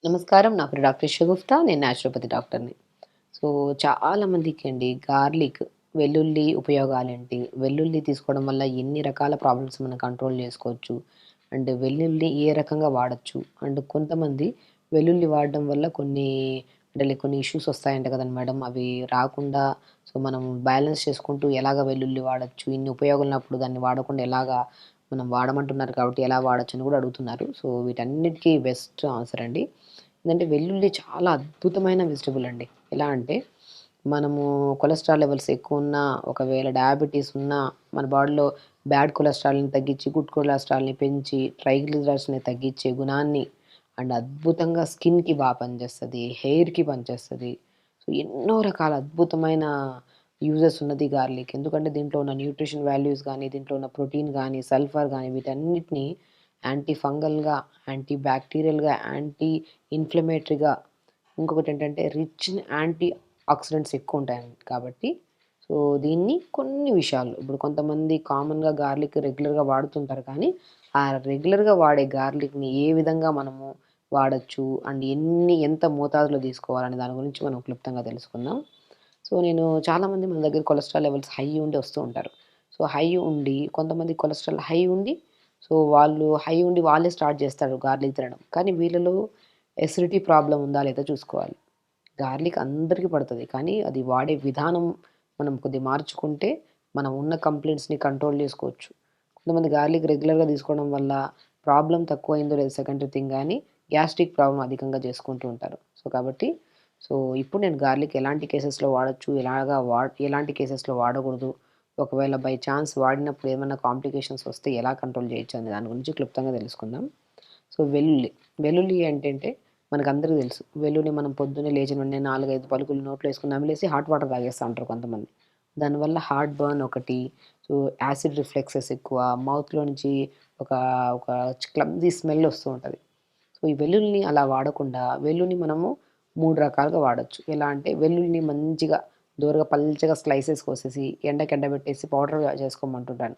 నమస్కారం. నా పేరు డాక్టర్ షగుఫ్తా. నేను న్యాచురోపతి డాక్టర్‌ని. సో, చాలా మందికండి గార్లిక్, వెల్లుల్లి ఉపయోగాలేంటి? వెల్లుల్లి తీసుకోవడం వల్ల ఎన్ని రకాల ప్రాబ్లమ్స్ మనం కంట్రోల్ చేసుకోవచ్చు? అండ్ వెల్లుల్లి ఏ రకంగా వాడొచ్చు? అండ్ కొంతమంది వెల్లుల్లి వాడడం వల్ల కొన్ని ఇష్యూస్ వస్తాయంట కదండీ మేడం! అవి రాకుండా మనం బ్యాలెన్స్ చేసుకుంటూ ఎలాగ వెల్లుల్లి వాడొచ్చు? ఇన్ని ఉపయోగాలున్నప్పుడు దాన్ని వాడకుండా ఎలాగా మనం వాడమంటున్నారు కాబట్టి ఎలా వాడొచ్చని కూడా అడుగుతున్నారు. సో, వీటన్నిటికి బెస్ట్ ఆన్సర్ అండి. ఏందంటే వెల్లుల్లి చాలా అద్భుతమైన వెజిటబుల్ అండి. ఎలా అంటే మనము కొలెస్ట్రాల్ లెవెల్స్ ఎక్కువున్నా, ఒకవేళ డయాబెటిస్ ఉన్నా, మన బాడీలో బ్యాడ్ కొలెస్ట్రాల్‌ని తగ్గించి, గుడ్ కొలెస్ట్రాల్‌ని పెంచి, ట్రైగ్లిజరైడ్స్‌ని తగ్గించే గుణాన్ని అండ్ అద్భుతంగా స్కిన్‌కి పనిచేస్తది. హెయిర్‌కి పనిచేస్తది. సో, ఎన్నో రకాల అద్భుతమైన యూజెస్ ఉన్నది గార్లిక్. ఎందుకంటే దీంట్లో ఉన్న న్యూట్రిషన్ వాల్యూస్ గానీ, దీంట్లో ఉన్న ప్రోటీన్ గానీ, సల్ఫర్ గానీ వీటన్నిటిని యాంటీ ఫంగల్‌గా, యాంటీ బ్యాక్టీరియల్‌గా, యాంటీ ఇన్‌ఫ్లమేటరీగా ఇంకొకటేంటంటే రిచ్ ఇన్ యాంటీ ఆక్సిడెంట్స్ ఎక్కువుంటాయండి. కాబట్టి దీన్ని కొన్ని విషయాల్లో ఇప్పుడు కొంతమంది కామన్‌గా గార్లిక్ రెగ్యులర్‌గా వాడుతుంటారు కానీ, ఆ రెగ్యులర్‌గా వాడే గార్లిక్‌ని ఏ విధంగా మనము వాడొచ్చు అండ్ ఎంత మోతాదులో తీసుకోవాలనే దాని గురించి మనం క్లుప్తంగా తెలుసుకుందాం. నేను చాలామంది మన దగ్గర కొలెస్ట్రాల్ లెవెల్స్ హై ఉండి వస్తూ ఉంటారు. హై ఉండి కొంతమంది కొలెస్ట్రాల్ హై ఉండి వాళ్ళు హై ఉండి వాళ్ళే స్టార్ట్ చేస్తారు గార్లిక్ తినడం. కానీ వీళ్ళలో ఎసిడిటీ ప్రాబ్లమ్ ఉందా లేదా చూసుకోవాలి. గార్లిక్ అందరికి పడతది. కానీ అది వాడే విధానం మనం కొద్దిగా మార్చుకుంటే మనం ఉన్న కంప్లెయింట్స్‌ని కంట్రోల్ చేసుకోవచ్చు. కొంతమంది గార్లిక్ రెగ్యులర్‌గా తీసుకోవడం వల్ల ప్రాబ్లమ్ తక్కువయిందో లేదో సెకండరీ థింగ్ గానీ గ్యాస్ట్రిక్ ప్రాబ్లమ్ అధికంగా చేసుకుంటూ ఉంటారు. కాబట్టి ఇప్పుడు నేను గార్లిక్ ఎలాంటి కేసెస్‌లో వాడొచ్చు, ఎలాంటి కేసెస్‌లో వాడకూడదు, ఒకవేళ బై ఛాన్స్ వాడినప్పుడు ఏమన్నా కాంప్లికేషన్స్ వస్తే ఎలా కంట్రోల్ చేయొచ్చు అనే దాని గురించి క్లుప్తంగా తెలుసుకుందాం. వెల్లుల్లి. వెల్లుల్లి ఏంటంటే మనకందరికి తెలుసు. వెల్లుల్లి మనం పొద్దున్నే లేచిన వెంటనే 4, 5 పలుకులు నోట్లో ఏసుకొని నమిలేసి హాట్ వాటర్ తాగేస్తా ఉంటారు కొంతమంది. దానివల్ల హార్ట్ బర్న్ ఒకటి, సో యాసిడ్ రిఫ్లెక్సెస్ ఎక్కువ, మౌత్‌లో నుంచి ఒక ఒక క్లమ్జీ స్మెల్ వస్తూ ఉంటది. ఈ వెల్లుల్లిని అలా వాడకుండా వెల్లుల్లిని మనము 3 రకాలుగా వాడొచ్చు. ఎలా అంటే వెల్లుల్లిని మంచిగా దోరగా పల్చగా స్లైసెస్ కోసేసి ఎండబెట్టేసి పౌడర్‌గా చేసుకోమంటుంటాను.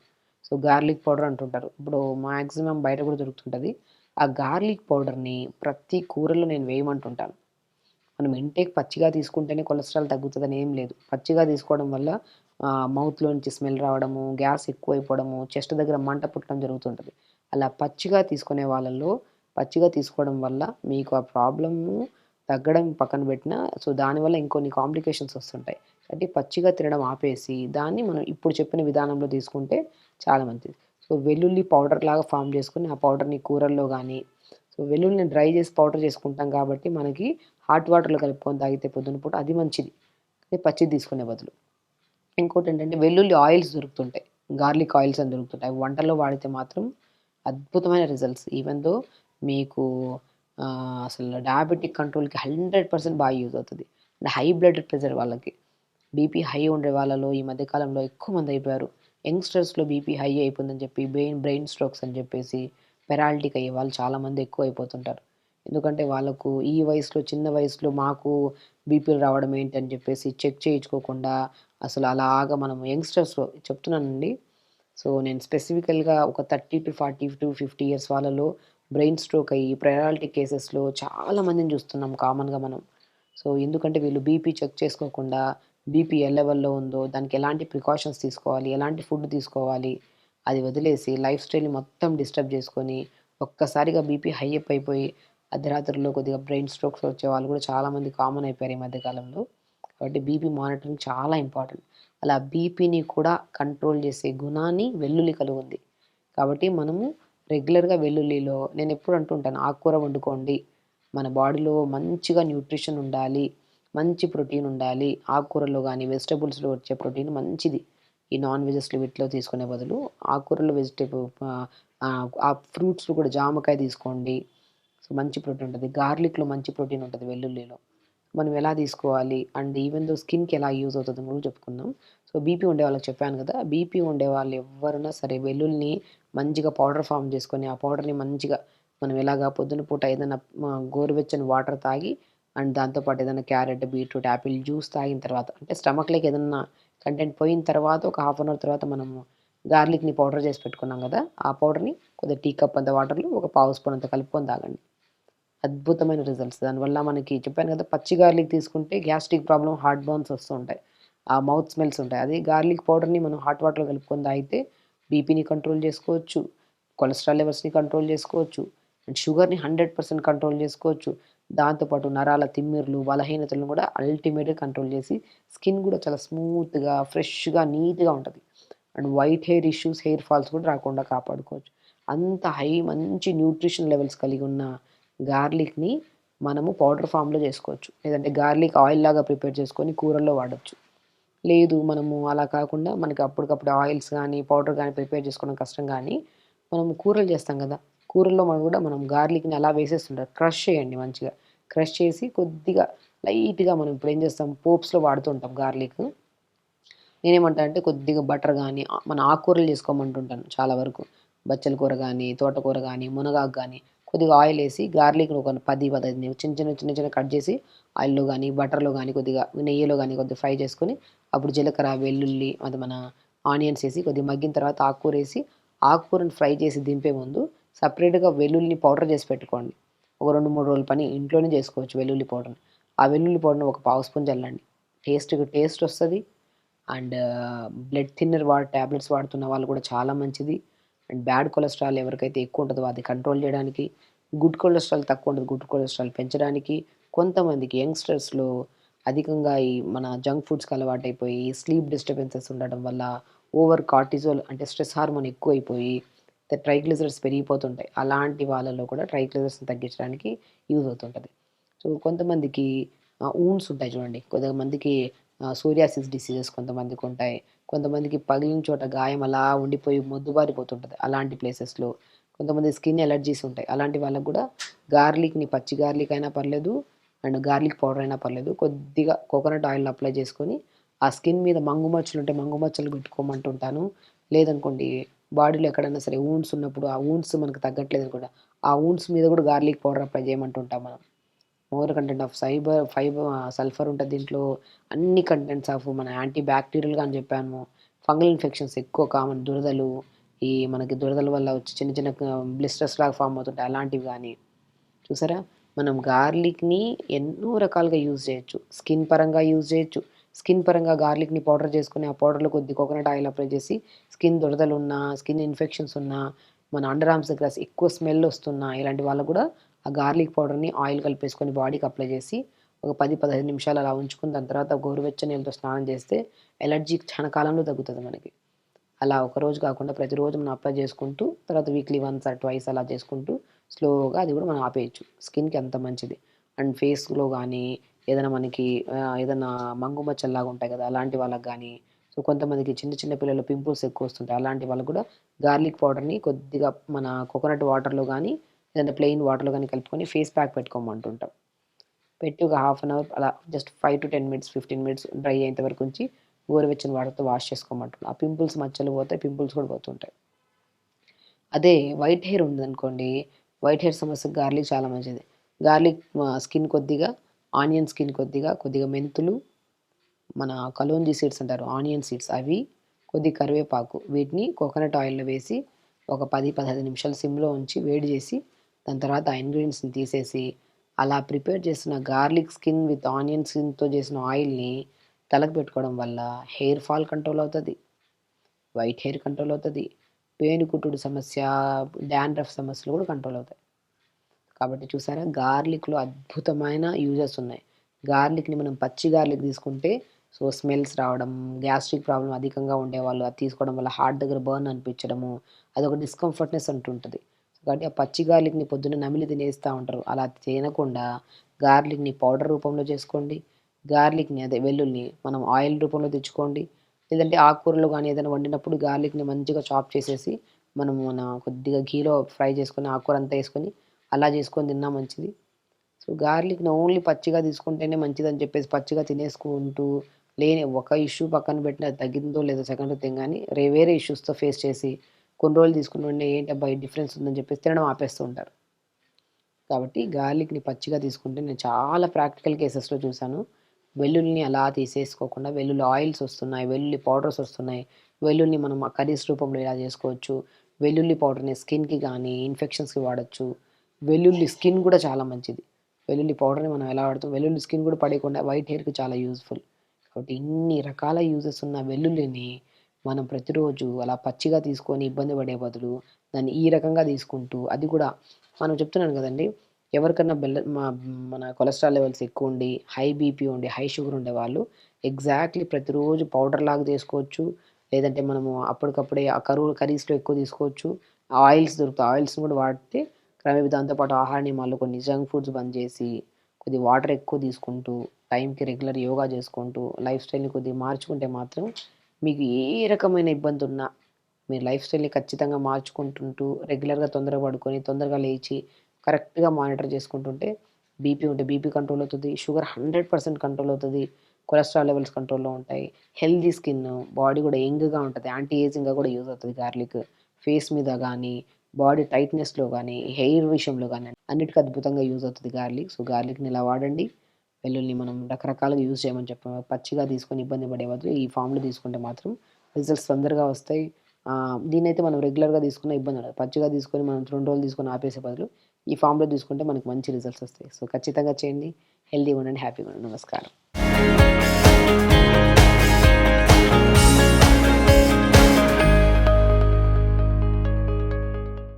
గార్లిక్ పౌడర్ అంటుంటారు. ఇప్పుడు మాక్సిమం బయట కూడా దొరుకుతుంటది. ఆ గార్లిక్ పౌడర్‌ని ప్రతి కూరలో నేను వేయమంటుంటాను. మనం ఇంటేక్ పచ్చిగా తీసుకుంటేనే కొలెస్ట్రాల్ తగ్గుతదని ఏం లేదు. పచ్చిగా తీసుకోవడం వల్ల మౌత్‌లో నుంచి స్మెల్ రావడము, గ్యాస్ ఎక్కువైపోవడము, చెస్ట్ దగ్గర మంట పుట్టడం జరుగుతుంటది. అలా పచ్చిగా తీసుకునే వాళ్ళలో పచ్చిగా తీసుకోవడం వల్ల మీకు ఆ ప్రాబ్లము తగ్గడం పక్కన పెట్టినా, దానివల్ల ఇంకొన్ని కాంప్లికేషన్స్ వస్తుంటాయి. కాబట్టి పచ్చిగా తినడం ఆపేసి, దాన్ని మనం ఇప్పుడు చెప్పిన విధానంలో తీసుకుంటే చాలా మంచిది. వెల్లుల్లి పౌడర్‌లాగా ఫార్మ్ చేసుకొని, ఆ పౌడర్‌ని కూరల్లో గానీ, వెల్లుల్లిని డ్రై చేసి పౌడర్ చేసుకుంటాం కాబట్టి మనకి హాట్ వాటర్‌లో కలుపుకొని తాగితే పొద్దున పూట అది మంచిది. అదే పచ్చిది తీసుకునే బదులు. ఇంకోటేంటంటే వెల్లుల్లి ఆయిల్స్ దొరుకుతుంటాయి. గార్లిక్ ఆయిల్స్ అని దొరుకుతుంటాయి. అవి వంటల్లో వాడితే మాత్రం అద్భుతమైన రిజల్ట్స్. ఈవెన్ దో మీకు అసలు డయాబెటిక్ కంట్రోల్‌కి 100% బాగా యూజ్ అవుతది. అండ్ హై బ్లడ్ ప్రెషర్ వాళ్ళకి. బీపీ హై ఉండే వాళ్ళలో ఈ మధ్య కాలంలో ఎక్కువ మంది అయిపోయారు. యంగ్‌స్టర్స్‌లో బీపీ హై అయిపోయిందని చెప్పి బ్రెయిన్ స్ట్రోక్స్ అని చెప్పేసి పెరాలిటిక్ అయ్యే వాళ్ళు చాలామంది ఎక్కువైపోతుంటారు. ఎందుకంటే వాళ్ళకు ఈ వయసులో చిన్న వయసులో మాకు బీపీలు రావడం ఏంటని చెప్పేసి చెక్ చేయించుకోకుండా అసలు అలాగా మనం యంగ్‌స్టర్స్‌లో చెప్తున్నానండి. నేను స్పెసిఫికల్‌గా ఒక 30-40-50 ఇయర్స్ వాళ్ళలో బ్రెయిన్ స్ట్రోక్ అయ్యి పెరాలిటిక్ కేసెస్‌లో చాలా మందిని చూస్తున్నాం కామన్‌గా మనం. ఎందుకంటే వీళ్ళు బీపీ చెక్ చేసుకోకుండా బీపీ ఏ లెవెల్‌లో ఉందో, దానికి ఎలాంటి ప్రికాషన్స్ తీసుకోవాలి, ఎలాంటి ఫుడ్ తీసుకోవాలి, అది వదిలేసి లైఫ్ స్టైల్‌ని మొత్తం డిస్టర్బ్ చేసుకొని, ఒక్కసారిగా బీపీ హై అయిపోయి అర్ధరాత్రుల్లో కొద్దిగా బ్రెయిన్ స్ట్రోక్స్ వచ్చేవాళ్ళు కూడా చాలామంది కామన్ అయిపోయారు ఈ మధ్య కాలంలో. కాబట్టి బీపీ మానిటరింగ్ చాలా ఇంపార్టెంట్. అలా బీపీని కూడా కంట్రోల్ చేసే గుణాన్ని వెల్లుల్లి కలిగుంది. కాబట్టి మనము రెగ్యులర్‌గా వెల్లుల్లిలో నేనెప్పుడు అంటుంటాను ఆకుకూర వండుకోండి. మన బాడీలో మంచిగా న్యూట్రిషన్ ఉండాలి. మంచి ప్రోటీన్ ఉండాలి. ఆకుకూరల్లో గాని, వెజిటబుల్స్‌లో వచ్చే ప్రోటీన్ మంచిది. ఈ నాన్ వెజెస్‌లో వీటిలో తీసుకునే బదులు ఆకుకూరలు ఆ ఫ్రూట్స్‌లో కూడా జామకాయ తీసుకోండి. మంచి ప్రోటీన్ ఉంటది. గార్లిక్‌లో మంచి ప్రోటీన్ ఉంటది వెల్లుల్లిలో. మనం ఎలా తీసుకోవాలి అండ్ ఈవెన్ దో స్కిన్‌కి ఎలా యూజ్ అవుతదని కూడా చెప్పుకుందాం. బీపీ ఉండే వాళ్ళకి చెప్పాను కదా! బీపీ ఉండేవాళ్ళు ఎవ్వరైనా సరే వెల్లుల్లిని మంచిగా పౌడర్ ఫార్మ్ చేసుకొని, ఆ పౌడర్‌ని మంచిగా మనం ఎలాగా పొద్దున పూట ఏదైనా గోరువెచ్చని వాటర్ తాగి అండ్ దాంతో పాటు ఏదైనా క్యారెట్, బీట్రూట్, యాపిల్ జ్యూస్ తాగిన తర్వాత అంటే స్టమక్‌లోకి ఏదన్నా కంటెంట్ పోయిన తర్వాత ఒక హాఫ్ అన్ అవర్ తర్వాత మనము గార్లిక్‌ని పౌడర్ చేసి పెట్టుకున్నాం కదా! ఆ పౌడర్‌ని కొద్దిగా టీ కప్ అంత వాటర్‌లో ఒక పావు స్పూన్ అంత కలుపుకొని తాగండి. అద్భుతమైన రిజల్ట్స్. దానివల్ల మనకి చెప్పాను కదా! పచ్చి గార్లిక్ తీసుకుంటే గ్యాస్ట్రిక్ ప్రాబ్లమ్, హార్ట్ బర్న్స్ వస్తూ ఉంటాయి. ఆ మౌత్ స్మెల్స్ ఉంటాయి. అదే గార్లిక్ పౌడర్‌ని మనం హాట్ వాటర్‌లో కలుపుకొని తాగితే బీపీని కంట్రోల్ చేసుకోవచ్చు. కొలెస్ట్రాల్ లెవెల్స్‌ని కంట్రోల్ చేసుకోవచ్చు. అండ్ షుగర్‌ని 100% కంట్రోల్ చేసుకోవచ్చు. దాంతో పాటు నరాల తిమ్మిర్లు, బలహీనతలను కూడా అల్టిమేట్‌గా కంట్రోల్ చేసి స్కిన్ కూడా చాలా స్మూత్‌గా, ఫ్రెష్‌గా, నీట్‌గా ఉంటది. And white hair issues, hair falls కూడా రాకుండా కాపాడుకోవచ్చు. అంత మంచి న్యూట్రిషన్ లెవెల్స్ కలిగి ఉన్న గార్లిక్‌ని మనము పౌడర్ ఫామ్‌లో చేసుకోవచ్చు. లేదంటే గార్లిక్ ఆయిల్ లాగా ప్రిపేర్ చేసుకొని కూరల్లో వాడొచ్చు. లేదు మనము అలా కాకుండా మనకి అప్పటికప్పుడు ఆయిల్స్ గానీ, పౌడర్ గానీ ప్రిపేర్ చేసుకోవడం కష్టం గానీ, మనము కూరలు చేస్తాం గదా! కూరల్లో మనం గార్లిక్‌ని అలా వేసేస్తుంటారు. క్రష్ చేయండి మంచిగా. క్రష్ చేసి కొద్దిగా లైట్‌గా మనం ఇప్పుడేం చేస్తాం పోప్స్‌లో వాడుతూ ఉంటాం గార్లిక్. నేనేమంటా అంటే కొద్దిగా బటర్ గానీ, మన ఆకుకూరలు చేసుకోమంటుంటాను చాలా వరకు. బచ్చల కూర గానీ, తోటకూర గానీ, మునగాకు గానీ, కొద్దిగా ఆయిలేసి గార్లిక్‌ని ఒక 10, 15 చిన్న చిన్నగా కట్ చేసి ఆయిల్‌లో గానీ, బటర్‌లో గానీ, కొద్దిగా నెయ్యిలో గానీ కొద్దిగా ఫ్రై చేసుకొని, అప్పుడు జీలకర్ర, వెల్లుల్లి అది మన ఆనియన్స్ ఏసి కొద్దిగా మగ్గిన తర్వాత ఆకుకూరేసి, ఆకుకూరని ఫ్రై చేసి దింపే ముందు సెపరేట్‌గా వెల్లుల్లిని పౌడర్ చేసి పెట్టుకోండి. ఒక 2, 3 రోజుల పని ఇంట్లోనే చేసుకోవచ్చు వెల్లుల్లి పౌడర్‌ని. ఆ వెల్లుల్లి పౌడర్‌ని ఒక పావు స్పూన్ చల్లండి. టేస్టొస్తది. అండ్ బ్లడ్ థిన్నర్ టాబ్లెట్స్ వాడుతున్న వాళ్ళు కూడా చాలా మంచిది. అండ్ బ్యాడ్ కొలెస్ట్రాల్ ఎవరికైతే ఎక్కువ ఉంటదో అది కంట్రోల్ చేయడానికి, గుడ్ కొలెస్ట్రాల్ తక్కువ ఉంటది. గుడ్ కొలెస్ట్రాల్ పెంచడానికి, కొంతమందికి యంగ్‌స్టర్స్‌లో అధికంగా ఈ మన జంక్ ఫుడ్స్‌కి అలవాటైపోయి, స్లీప్ డిస్టర్బెన్సెస్ ఉండడం వల్ల, ఓవర్ కార్టిజోల్ అంటే స్ట్రెస్ హార్మోన్ ఎక్కువైపోయి, ట్రైగ్లిజరైడ్స్ పెరిగిపోతుంటాయి. అలాంటి వాళ్ళలో కూడా ట్రైగ్లిజరైడ్స్‌ని తగ్గించడానికి యూజ్ అవుతుంటది. సో, కొంతమందికి వూండ్స్ ఉంటాయి చూడండి. కొంతమందికి సోరియాసిస్ డిసీజెస్ కొంతమందికుంటాయి. కొంతమందికి పగిలిన చోట గాయం అలా ఉండిపోయి మొద్దుబారిపోతుంటది. అలాంటి ప్లేసెస్‌లో. కొంతమంది స్కిన్ ఎలర్జీస్ ఉంటాయి. అలాంటి వాళ్ళకి గూడా గార్లిక్‌ని పచ్చి గార్లిక్ అయినా పర్లేదు, అండ్ గార్లిక్ పౌడర్ అయినా పర్లేదు. కొద్దిగా కోకోనట్ ఆయిల్‌ని అప్లై చేసుకొని, ఆ స్కిన్ మీద మంగు మచ్చలుంటే మంగు మచ్చలు పెట్టుకోమంటుంటాను. లేదనుకోండి బాడీలో ఎక్కడైనా సరే వూండ్స్ ఉన్నప్పుడు, ఆ వూండ్స్ మనకు తగ్గట్లేదనుకోండి, ఆ వూండ్స్ మీద గూడా గార్లిక్ పౌడర్ అప్లై చేయమంటుంటాం మనం. మోర్ కంటెంట్ ఆఫ్ సల్ఫర్ ఉంటది దీంట్లో. అన్ని కంటెంట్స్ ఆఫ్ మన యాంటీ బ్యాక్టీరియల్‌గా అని చెప్పాను. ఫంగల్ ఇన్ఫెక్షన్స్ ఎక్కువ కామన్ దురదలు, ఈ మనకి దురదల వల్ల వచ్చి చిన్న చిన్న బ్లిస్టర్స్ లాగా ఫార్మ్ అవుతుంటాయి. అలాంటివి గానీ చూసారా? మనం గార్లిక్‌ని ఎన్నో రకాలుగా యూజ్ చేయొచ్చు. స్కిన్ పరంగా యూజ్ చేయొచ్చు. స్కిన్ పరంగా గార్లిక్‌ని పౌడర్ చేసుకొని, ఆ పౌడర్‌లో కొద్ది కోకోనట్ ఆయిల్ అప్లై చేసి, స్కిన్ దురదలున్నా, స్కిన్ ఇన్ఫెక్షన్స్ ఉన్నా, మన అండర్ ఆర్మ్స్ దగ్గర ఎక్కువ స్మెల్ ఒస్తున్నా, ఇలాంటి వాళ్ళకి గూడా ఆ గార్లిక్ పౌడర్‌ని ఆయిల్ కలిపేసుకొని బాడీకి అప్లై చేసి, ఒక 10, 15 నిమిషాలు అలా ఉంచుకొని, దాని తర్వాత గోరువెచ్చని నీళ్ళతో స్నానం చేస్తే, ఎలర్జీ క్షణకాలంలో తగ్గుతది మనకి. అలా ఒకరోజు కాకుండా ప్రతిరోజు మనం అప్లై చేసుకుంటూ, తర్వాత వీక్లీ వన్స్ ఆర్ ట్వైస్ అలా చేసుకుంటూ, స్లోగా అది కూడా మనం ఆపేయొచ్చు. స్కిన్‌కి అంత మంచిది. అండ్ ఫేస్‌లో గానీ, ఏదైనా మనకి ఏదన్నా మంగు మచ్చల్లాగా ఉంటాయి కదా! అలాంటి వాళ్ళకి గానీ, సో, కొంతమందికి చిన్న చిన్న పిల్లలు పింపుల్స్ ఎక్కువ వస్తుంటాయి. అలాంటి వాళ్ళకి కూడా గార్లిక్ పౌడర్‌ని కొద్దిగా మన కోకోనట్ వాటర్‌లో గానీ, లేదంటే ప్లెయిన్ వాటర్‌లో గానీ కలుపుకొని ఫేస్ ప్యాక్ పెట్టుకోమంటుంటాం. పెట్టి ఒక హాఫ్ అన్ అవర్ అలా జస్ట్ 5-10 మినిట్స్, 15 మినిట్స్ డ్రై అయ్యేంత వరకు ఉంచి, గోరువెచ్చని వాటర్‌తో వాష్ చేసుకోమంటున్నా. ఆ పింపుల్స్ మచ్చలు పోతాయి. పింపుల్స్ కూడా పోతుంటాయి. అదే వైట్ హెయిర్ ఉందనుకోండి, వైట్ హెయిర్ సమస్యకి గార్లిక్ చాలా మంచిది. గార్లిక్ స్కిన్ కొద్దిగా, ఆనియన్ స్కిన్ కొద్దిగా, కొద్దిగా మెంతులు, మన కలోంజీ సీడ్స్ అంటారు. ఆనియన్ సీడ్స్ అవి, కొద్దిగా కరివేపాకు వీటిని కోకోనట్ ఆయిల్‌లో వేసి ఒక 10, 15 నిమిషాలు సిమ్‌లో ఉంచి వేడి చేసి, దాని తర్వాత ఆ ఇంగ్రీడియెంట్స్‌ని తీసేసి, అలా ప్రిపేర్ చేసిన గార్లిక్ స్కిన్ విత్ ఆనియన్ స్కిన్‌తో చేసిన ఆయిల్‌ని తలకు పెట్టుకోవడం వల్ల హెయిర్ ఫాల్ కంట్రోల్ అవుతది. వైట్ హెయిర్ కంట్రోల్ అవుతది. పేనుకుట్టుడు సమస్య, డాండ్రఫ్ సమస్యలు కూడా కంట్రోల్ అవుతాయి. కాబట్టి చూసారా గార్లిక్‌లో అద్భుతమైన యూజెస్ ఉన్నాయి. గార్లిక్‌ని మనం పచ్చి గార్లిక్ తీసుకుంటే సో, స్మెల్స్ రావడం, గ్యాస్ట్రిక్ ప్రాబ్లమ్ అధికంగా ఉండేవాళ్ళు అది తీసుకోవడం వల్ల హార్ట్ దగ్గర బర్న్ అనిపించడము, అదొక డిస్కంఫర్ట్‌నెస్ అంటుంటది. కాబట్టి ఆ పచ్చి గార్లిక్‌ని పొద్దున్నే నమిలి తినేస్తా ఉంటారు. అలా తినకుండా గార్లిక్‌ని పౌడర్ రూపంలో చేసుకోండి. గార్లిక్‌ని అదే వెల్లుల్లిని మనం ఆయిల్ రూపంలో తెచ్చుకోండి. లేదంటే ఆకుకూరలు గానీ ఏదైనా వండినప్పుడు గార్లిక్‌ని మంచిగా చాప్ చేసేసి, మనము కొద్దిగా ఘీలో ఫ్రై చేసుకొని ఆకుకూర అంతా ఏసుకొని అలా చేసుకొని తిన్నా మంచిది. సో, గార్లిక్‌ని ఓన్లీ పచ్చిగా తీసుకుంటేనే మంచిదని చెప్పేసి పచ్చిగా తినేసుకుంటూ, లేని ఒక ఇష్యూ పక్కన పెట్టినా అది తగ్గిందో లేదో సెకండ్ థింగ్ గానీ, వేరే ఇష్యూస్‌తో ఫేస్ చేసి, కొన్ని రోజులు తీసుకున్న వెంటనే ఏంటబ్బా! ఈ డిఫరెన్స్ ఉందని చెప్పేసి తినడం ఆపేస్తూ ఉంటారు. కాబట్టి గార్లిక్‌ని పచ్చిగా తీసుకుంటే నేను చాలా ప్రాక్టికల్ కేసెస్‌లో చూసాను. వెల్లుల్లిని అలా తీసేసుకోకుండా వెల్లుల్లి ఆయిల్స్ వస్తున్నాయి. వెల్లుల్లి పౌడర్స్ వస్తున్నాయి. వెల్లుల్లిని మనం కర్రీస్ రూపంలో ఇలా చేసుకోవచ్చు. వెల్లుల్లి పౌడర్‌ని స్కిన్‌కి గానీ, ఇన్ఫెక్షన్స్‌కి వాడొచ్చు. వెల్లుల్లి స్కిన్ గూడా చాలా మంచిది. వెల్లుల్లి పౌడర్‌ని మనం ఎలా వాడతాం, వెల్లుల్లి స్కిన్ గూడా పడేయకుండా వైట్ హెయిర్‌కి చాలా యూజ్‌ఫుల్. కాబట్టి ఇన్ని రకాల యూజెస్ ఉన్న వెల్లుల్లిని మనం ప్రతిరోజు అలా పచ్చిగా తీసుకొని ఇబ్బంది పడే బదులు, దాన్ని ఈ రకంగా తీసుకుంటూ అది కూడా మనం చెప్తున్నాను గదండీ! ఎవరికన్నా మన కొలెస్ట్రాల్ లెవెల్స్ ఎక్కువుండి, హై బీపీ ఉండి, హై షుగర్ ఉండేవాళ్ళు ఎగ్జాక్ట్‌లీ ప్రతిరోజు పౌడర్‌లాగా చేసుకోవచ్చు. లేదంటే మనము అప్పటికప్పుడే ఆ కర్రీస్‌లో ఎక్కువ తీసుకోవచ్చు. ఆయిల్స్ దొరుకుతాయి. ఆయిల్స్‌ని కూడా వాడితే దాంతో పాటు ఆహార నియమాల్లో కొన్ని జంక్ ఫుడ్స్ బంద్ చేసి, కొద్దిగా వాటర్ ఎక్కువ తీసుకుంటూ, టైంకి రెగ్యులర్ యోగా చేసుకుంటూ, లైఫ్ స్టైల్‌ని కొద్దిగా మార్చుకుంటే మాత్రం మీకు ఏ రకమైన ఇబ్బందున్నా మీరు లైఫ్ స్టైల్‌ని ఖచ్చితంగా మార్చుకుంటుంటూ, రెగ్యులర్‌గా తొందరగా పడుకొని, తొందరగా లేచి, కరెక్ట్‌గా మానిటర్ చేసుకుంటుంటే బీపీ ఉంటే బీపీ కంట్రోల్ అవుతది. షుగర్ 100% కంట్రోల్ అవుతది. కొలెస్ట్రాల్ లెవెల్స్ కంట్రోల్‌లో ఉంటాయి. హెల్తీ స్కిన్, బాడీ కూడా యంగ్‌గా ఉంటది. యాంటీ ఏజింగ్‌గా కూడా యూజ్ అవుతది గార్లిక్. ఫేస్ మీద గానీ, బాడీ టైట్‌నెస్‌లో గానీ, హెయిర్ విషయంలో గానీ అన్నిటికి అద్భుతంగా యూజ్ అవుతది గార్లిక్. సో, గార్లిక్‌ని ఇలా వాడండి. వెల్లుల్లిని మనం రకరకాలుగా యూజ్ చేయమని చెప్పాము. పచ్చిగా తీసుకొని ఇబ్బంది పడే బదులు ఈ ఫార్మ్‌లో తీసుకుంటే మాత్రం రిజల్ట్స్ తొందరగా వస్తాయి. దీన్నైతే మనం రెగ్యులర్‌గా తీసుకున్న ఇబ్బంది ఉండదు. పచ్చిగా తీసుకొని మనం 2 రోజులు తీసుకొని ఆపేసే బదులు ఈ ఫార్మ్‌లో తీసుకుంటే మనకు మంచి రిజల్ట్స్ వస్తాయి. సో, ఖచ్చితంగా చేయండి. హెల్తీగా ఉండండి. హ్యాపీగా ఉండండి. నమస్కారం.